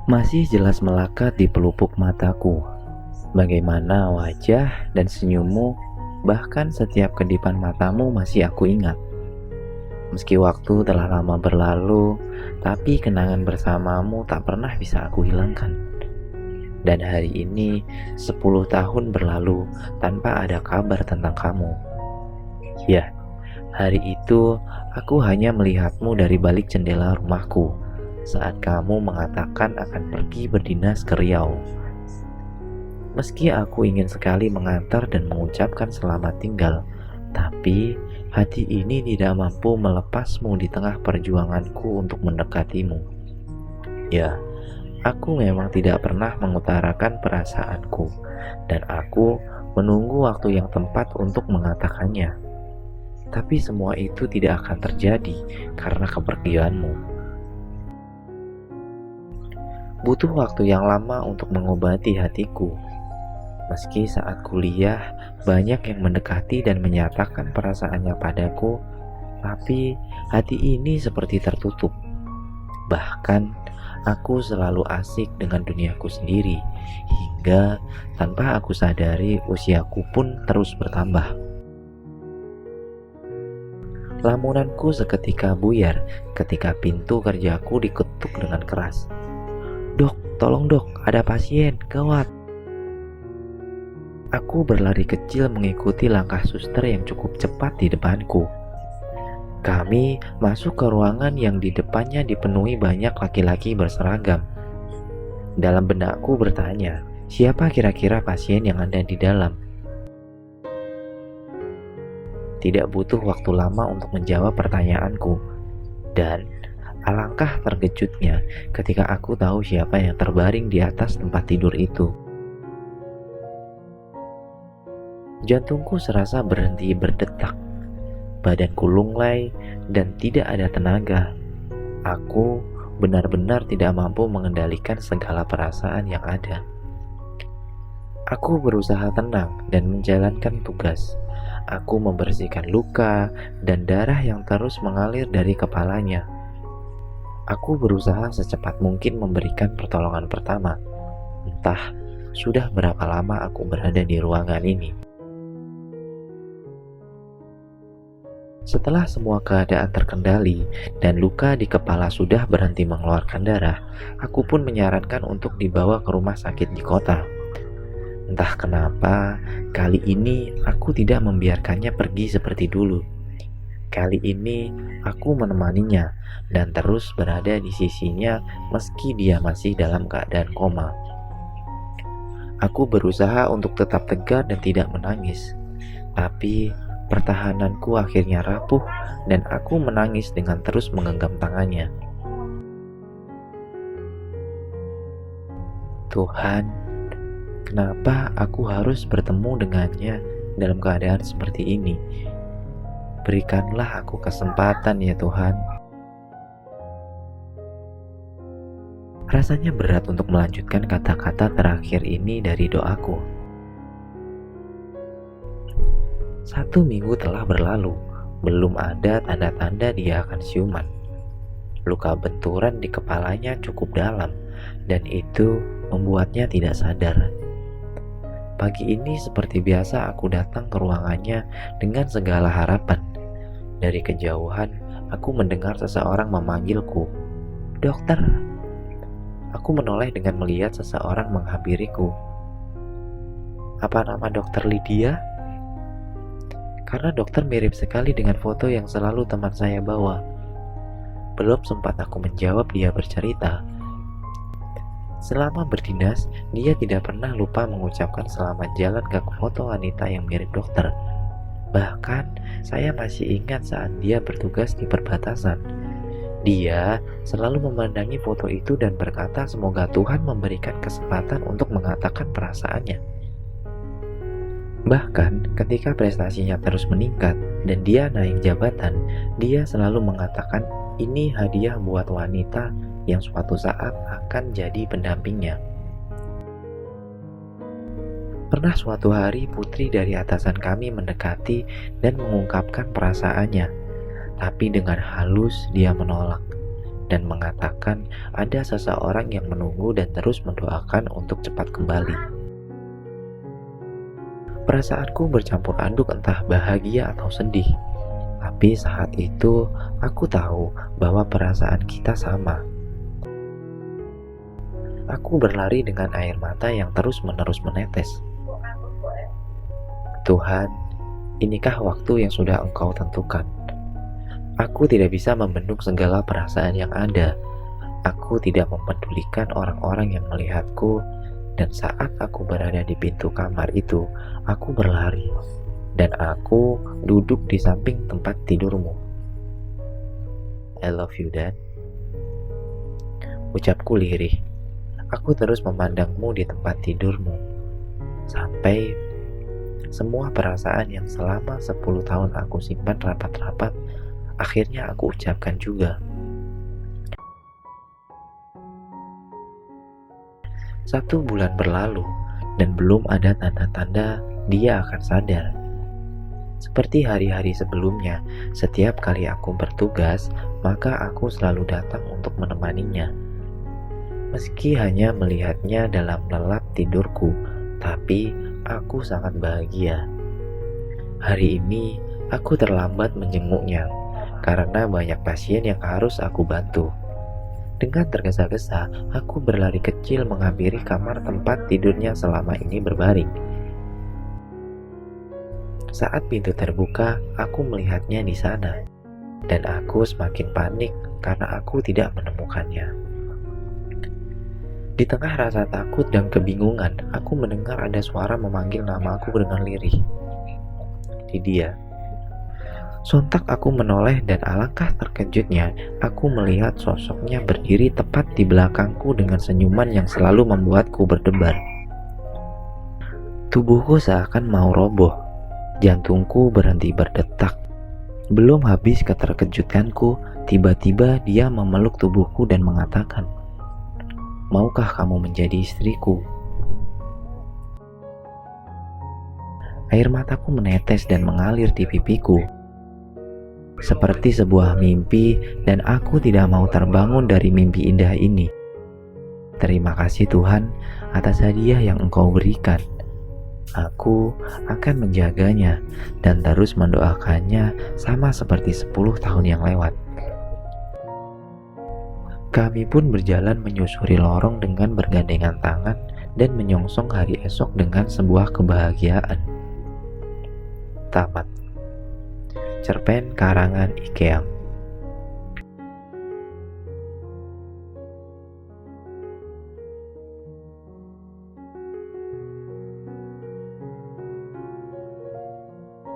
Masih jelas melekat di pelupuk mataku, bagaimana wajah dan senyummu, bahkan setiap kedipan matamu masih aku ingat. Meski waktu telah lama berlalu, tapi kenangan bersamamu tak pernah bisa aku hilangkan. Dan hari ini, 10 tahun berlalu tanpa ada kabar tentang kamu. Ya, hari itu aku hanya melihatmu dari balik jendela rumahku saat kamu mengatakan akan pergi berdinas ke Riau. Meski aku ingin sekali mengantar dan mengucapkan selamat tinggal, tapi hati ini tidak mampu melepasmu di tengah perjuanganku untuk mendekatimu. Ya, aku memang tidak pernah mengutarakan perasaanku, dan aku menunggu waktu yang tepat untuk mengatakannya. Tapi semua itu tidak akan terjadi karena kepergianmu. Butuh waktu yang lama untuk mengobati hatiku. Meski saat kuliah banyak yang mendekati dan menyatakan perasaannya padaku, tapi hati ini seperti tertutup. Bahkan aku selalu asik dengan duniaku sendiri, hingga tanpa aku sadari usiaku pun terus bertambah. Lamunanku seketika buyar ketika pintu kerjaku diketuk dengan keras. "Dok, tolong dok, ada pasien, gawat." Aku berlari kecil mengikuti langkah suster yang cukup cepat di depanku. Kami masuk ke ruangan yang di depannya dipenuhi banyak laki-laki berseragam. Dalam benakku bertanya, siapa kira-kira pasien yang ada di dalam? Tidak butuh waktu lama untuk menjawab pertanyaanku. Dan alangkah terkejutnya ketika aku tahu siapa yang terbaring di atas tempat tidur itu. Jantungku serasa berhenti berdetak, badanku lunglai dan tidak ada tenaga. Aku benar-benar tidak mampu mengendalikan segala perasaan yang ada. Aku berusaha tenang dan menjalankan tugas. Aku membersihkan luka dan darah yang terus mengalir dari kepalanya. Aku berusaha secepat mungkin memberikan pertolongan pertama. Entah sudah berapa lama aku berada di ruangan ini. Setelah semua keadaan terkendali dan luka di kepala sudah berhenti mengeluarkan darah, aku pun menyarankan untuk dibawa ke rumah sakit di kota. Entah kenapa, kali ini aku tidak membiarkannya pergi seperti dulu. Kali ini aku menemaninya dan terus berada di sisinya meski dia masih dalam keadaan koma. Aku berusaha untuk tetap tegar dan tidak menangis, tapi pertahananku akhirnya rapuh dan aku menangis dengan terus menggenggam tangannya. Tuhan, kenapa aku harus bertemu dengannya dalam keadaan seperti ini? Berikanlah aku kesempatan ya Tuhan. Rasanya berat untuk melanjutkan kata-kata terakhir ini dari doaku. 1 minggu telah berlalu, belum ada tanda-tanda dia akan siuman. Luka benturan di kepalanya cukup dalam, dan itu membuatnya tidak sadar. Pagi ini seperti biasa aku datang ke ruangannya dengan segala harapan. Dari kejauhan, aku mendengar seseorang memanggilku. "Dokter." Aku menoleh dengan melihat seseorang menghampiriku. "Apa nama dokter Lydia?" Karena dokter mirip sekali dengan foto yang selalu teman saya bawa. Belum sempat aku menjawab, dia bercerita. Selama berdinas, dia tidak pernah lupa mengucapkan selamat jalan ke foto wanita yang mirip dokter. Bahkan, saya masih ingat saat dia bertugas di perbatasan. Dia selalu memandangi foto itu dan berkata semoga Tuhan memberikan kesempatan untuk mengatakan perasaannya. Bahkan ketika prestasinya terus meningkat dan dia naik jabatan, dia selalu mengatakan ini hadiah buat wanita yang suatu saat akan jadi pendampingnya. Pernah suatu hari putri dari atasan kami mendekati dan mengungkapkan perasaannya. Tapi dengan halus dia menolak dan mengatakan ada seseorang yang menunggu dan terus mendoakan untuk cepat kembali. Perasaanku bercampur aduk entah bahagia atau sedih. Tapi saat itu aku tahu bahwa perasaan kita sama. Aku berlari dengan air mata yang terus-menerus menetes. Tuhan, inikah waktu yang sudah Engkau tentukan? Aku tidak bisa membendung segala perasaan yang ada. Aku tidak mempedulikan orang-orang yang melihatku, dan saat aku berada di pintu kamar itu, aku berlari, dan aku duduk di samping tempat tidurmu. I love you, Dan. Ucapku lirih. Aku terus memandangmu di tempat tidurmu, sampai semua perasaan yang selama 10 tahun aku simpan rapat-rapat, akhirnya aku ucapkan juga. 1 bulan berlalu, dan belum ada tanda-tanda dia akan sadar. Seperti hari-hari sebelumnya, setiap kali aku bertugas, maka aku selalu datang untuk menemaninya. Meski hanya melihatnya dalam lelap tidurku, tapi aku sangat bahagia. Hari ini aku terlambat menjenguknya karena banyak pasien yang harus aku bantu. Dengan tergesa-gesa, aku berlari kecil menghampiri kamar tempat tidurnya selama ini berbaring. Saat pintu terbuka, aku melihatnya di sana, dan aku semakin panik karena aku tidak menemukannya. Di tengah rasa takut dan kebingungan, aku mendengar ada suara memanggil nama aku dengan lirih. Lydia. Sontak aku menoleh dan alangkah terkejutnya, aku melihat sosoknya berdiri tepat di belakangku dengan senyuman yang selalu membuatku berdebar. Tubuhku seakan mau roboh, jantungku berhenti berdetak. Belum habis keterkejutanku, tiba-tiba dia memeluk tubuhku dan mengatakan, "Maukah kamu menjadi istriku?" Air mataku menetes dan mengalir di pipiku. Seperti sebuah mimpi, dan aku tidak mau terbangun dari mimpi indah ini. Terima kasih Tuhan atas hadiah yang Engkau berikan. Aku akan menjaganya dan terus mendoakannya sama seperti 10 tahun yang lewat. Kami pun berjalan menyusuri lorong dengan bergandengan tangan dan menyongsong hari esok dengan sebuah kebahagiaan. Tamat. Cerpen karangan Ikeang.